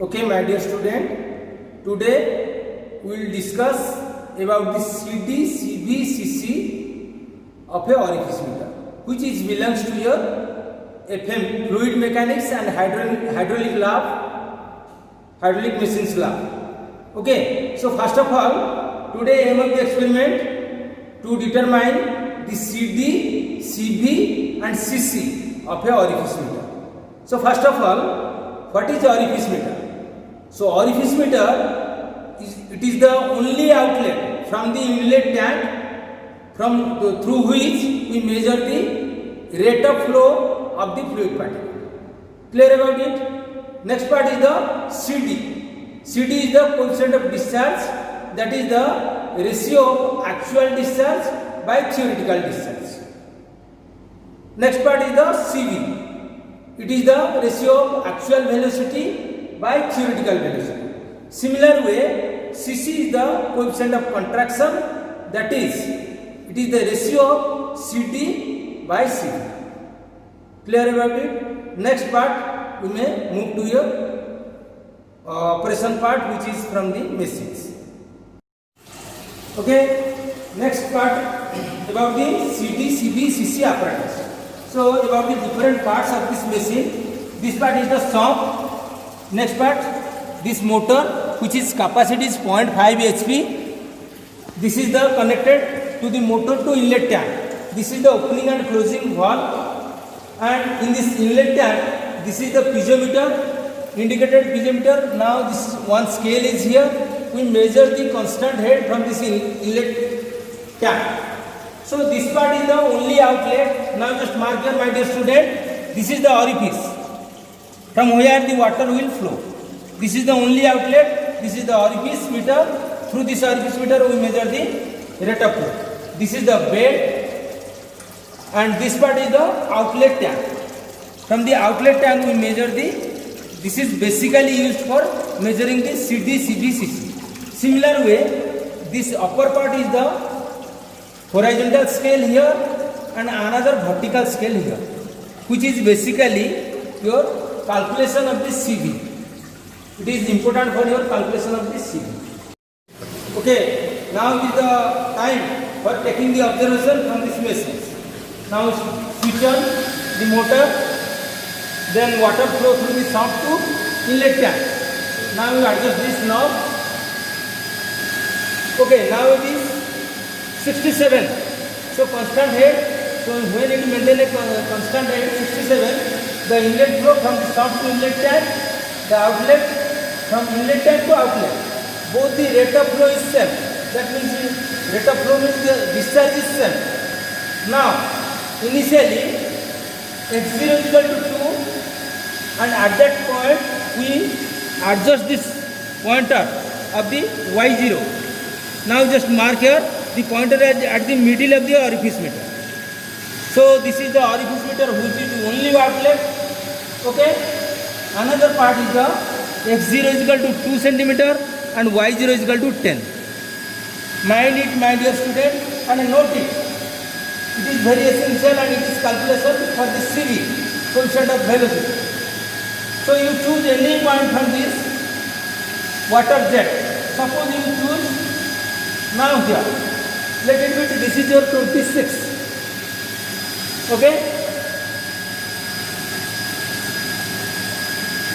Okay, my dear student, today we will discuss about the CD, CB, CC of a orifice meter, which is belongs to your FM fluid mechanics and hydraulic lab, hydraulic machines lab. Okay, so first of all, today aim of the experiment to determine the CD, CB and CC of a orifice meter. So first of all, what is orifice meter? So orifice meter is the only outlet from the inlet tank through which we measure the rate of flow of the fluid particle. Clear about it? Next part is the CD. CD is the coefficient of discharge, that is the ratio of actual discharge by theoretical discharge. Next part is the CV. It is the ratio of actual velocity by theoretical velocity. Similar way, CC is the coefficient of contraction, that is, it is the ratio of CD by CV. Clear about it? Next part, we may move to your operation part, which is from the machines. Okay, next part about the CD, CB, CC apparatus. So, about the different parts of this machine, this part is the shop. Next part, this motor, which is capacity is 0.5 HP. This is the connected to the motor to inlet tank. This is the opening and closing valve. And in this inlet tank, this is the piezometer, indicated piezometer. Now this one scale is here. We measure the constant head from this inlet tank. So this part is the only outlet. Now just mark here, my dear student. This is the orifice from where the water will flow. This is the only outlet. This is the orifice meter. Through this orifice meter we measure the rate of flow. This is the bed and this part is the outlet tank. From the outlet tank we measure this is basically used for measuring the CD, CB, CC. Similar way, this upper part is the horizontal scale here and another vertical scale here, which is basically your calculation of the CV. It is important for your calculation of the CV. Okay, now is the time for taking the observation from this machine. Now switch on the motor, then water flow through the shaft to inlet tank. Now you adjust this knob. Okay, now it is 67. So constant head. So when it maintain a constant head 67, the inlet flow from the shaft to inlet tank, the outlet from inlet tank to outlet, both the rate of flow is same. That means the rate of flow means the discharge is same. Now, initially x0 is equal to 2 and at that point we adjust this pointer of the y0. Now just mark here the pointer at the middle of the orifice meter. So this is the orifice meter which is the only outlet. Okay. Another part is the x0 is equal to 2 cm and y0 is equal to 10. Mind it, my dear student, and note it. It is very essential and it is calculation for the CV, coefficient of velocity. So you choose any point from this water jet. Suppose you choose now here. Let it be, this is your 26. Okay.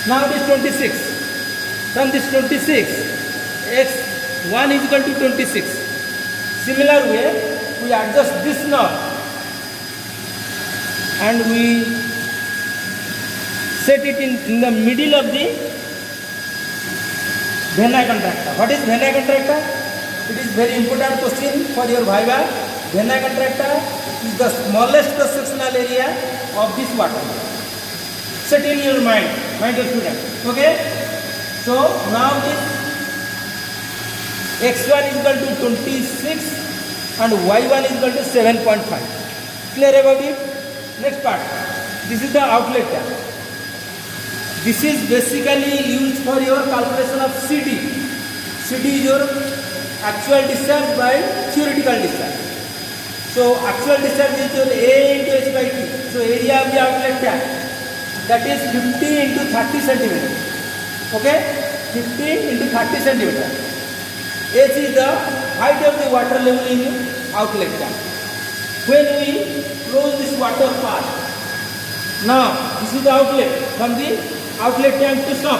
Now it is 26. From this 26, x1 is equal to 26. Similar way, we adjust this knob and we set it in the middle of the Venn contractor. What is Venn contractor? It is very important question for your Viva. Venn contractor is the smallest cross-sectional area of this water. Set in your mind, my dear student. Okay? So now this x1 is equal to 26 and y1 is equal to 7.5. Clear about it? Next part. This is the outlet tank. This is basically used for your calculation of CD. CD is your actual discharge by theoretical discharge. So actual discharge is your A into H by T. So area of the outlet tank, that is 50 into 30 centimeter. Okay, 50 into 30 centimeter. H is the height of the water level in outlet tank. When we close this water part, now this is the outlet from the outlet tank to stop.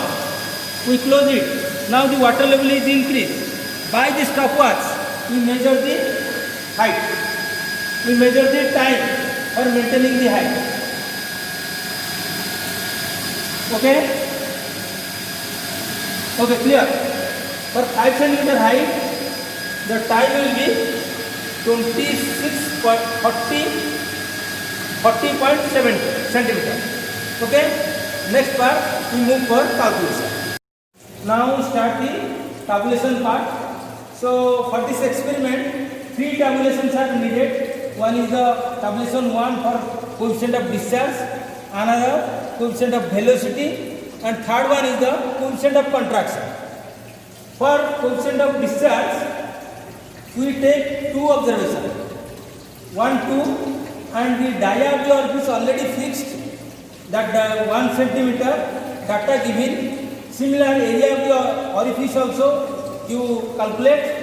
We close it. Now the water level is increased. By this stopwatch, we measure the height. We measure the time for maintaining the height. Okay? Okay, clear? For 5 centimeter height, the time will be 40.7 centimeter. Okay? Next part, we move for calculation. Now start the tabulation part. So for this experiment, 3 tabulations are needed. One is the tabulation 1 for coefficient of discharge, another coefficient of velocity, and third one is the coefficient of contraction. For coefficient of discharge, we take 2 observations, 1, 2, and the dia of the orifice already fixed, that 1 centimeter data given. Similar area of the orifice also you calculate.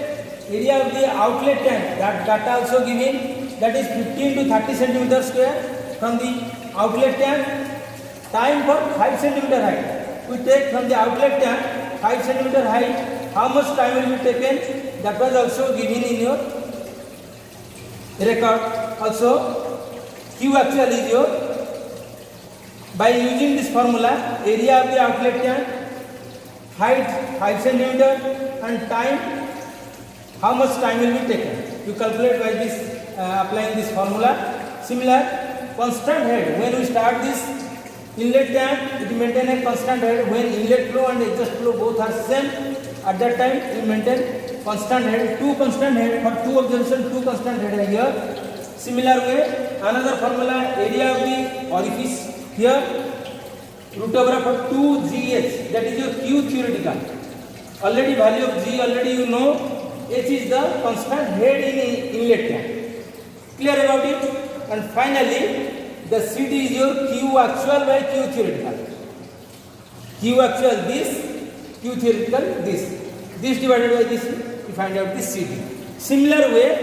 Area of the outlet tank, that data also given, that is 15 to 30 centimeter square from the outlet tank. Time for 5 centimeter height, we take from the outlet tank 5 centimeter height. How much time will be taken? That was also given in your record. Also, Q actual is your, by using this formula, area of the outlet tank, height 5 centimeter, and time, how much time will be taken. You calculate by this applying this formula. Similar, constant head. When we start this inlet tank, it maintain a constant head. When inlet flow and exhaust flow both are same, at that time we maintain constant head. 2 constant head for 2 observation, 2 constant head are here. Similar way, another formula, area of the orifice here, root over for 2GH, that is your Q theoretical. Already value of G already you know. H is the constant head in inlet tank. Clear about it? And finally, the CD is your Q actual by Q theoretical. Q actual this, Q theoretical this. This divided by this, we find out the CD. Similar way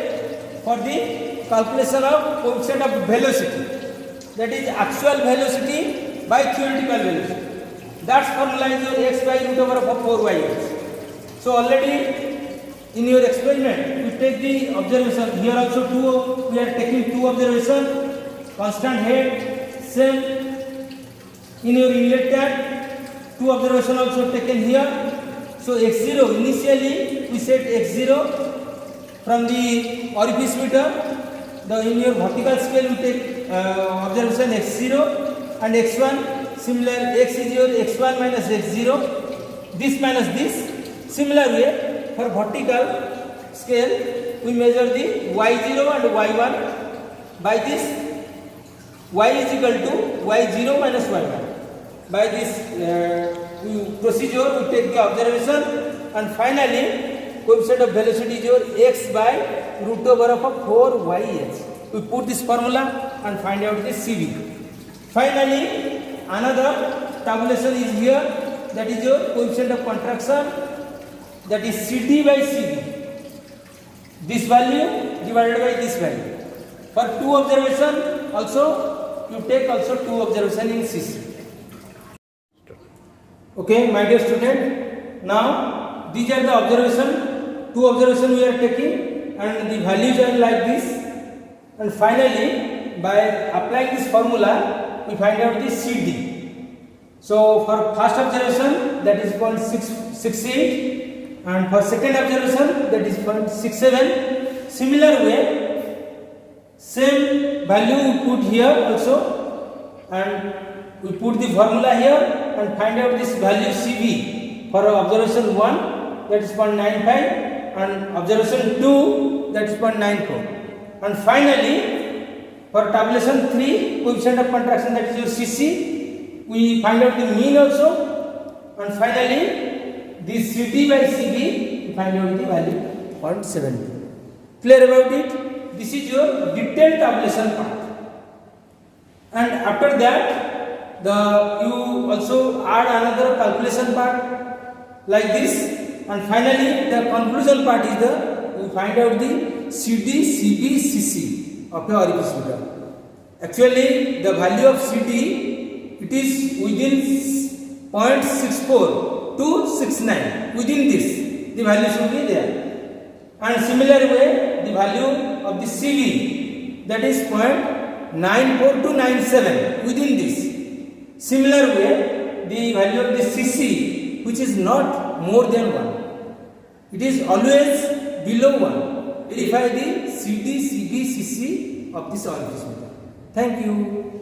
for the calculation of coefficient of velocity, that is actual velocity by theoretical velocity. That formula is your x by root over of 4y. So already in your experiment, we take the observation. Here also we are taking 2 observation. Constant head, same. In your inlet tank, 2 observation also taken here. So x0, initially we set x0 from the orifice meter. In your vertical scale we take observation x0 and x1. Similar, x is your x1 minus x0. This minus this. Similar way, for vertical scale, we measure the y0 and y1. By this, y is equal to y0 minus y1. By this procedure, we take the observation, and finally, coefficient of velocity is your x by root over of 4yh. We put this formula and find out the CV. Finally, another tabulation is here, that is your coefficient of contraction, that is CD by CD. This value divided by this value. For 2 observation also, you take also 2 observation in CC. Okay, my dear student, now these are the observation, 2 observation we are taking, and the values are like this. And finally, by applying this formula, we find out the CD. So for first observation, that is 0.68, and for second observation, that is 0.67. Similar way, same value we put here also, and we put the formula here and find out this value CV. For observation 1, that is 0.95, and observation 2, that is 0.94. And finally, for tabulation 3, coefficient of contraction, that is your CC, we find out the mean also, and finally this CD by CD, we find out the value 0.70. Clear about it? This is your detailed tabulation part. And after that, you also add another calculation part like this, and finally the conclusion part is we find out the CD, CB, CC of a orifice meter. Actually, the value of CD, it is within 0.64 to 69. Within this, the value should be there. And similar way, the value of the CB, that is 0.94 to 97. Within this. Similar way, the value of the CC, which is not more than 1. It is always below 1. Verify the CD, CB, CC of this orifice meter. Thank you.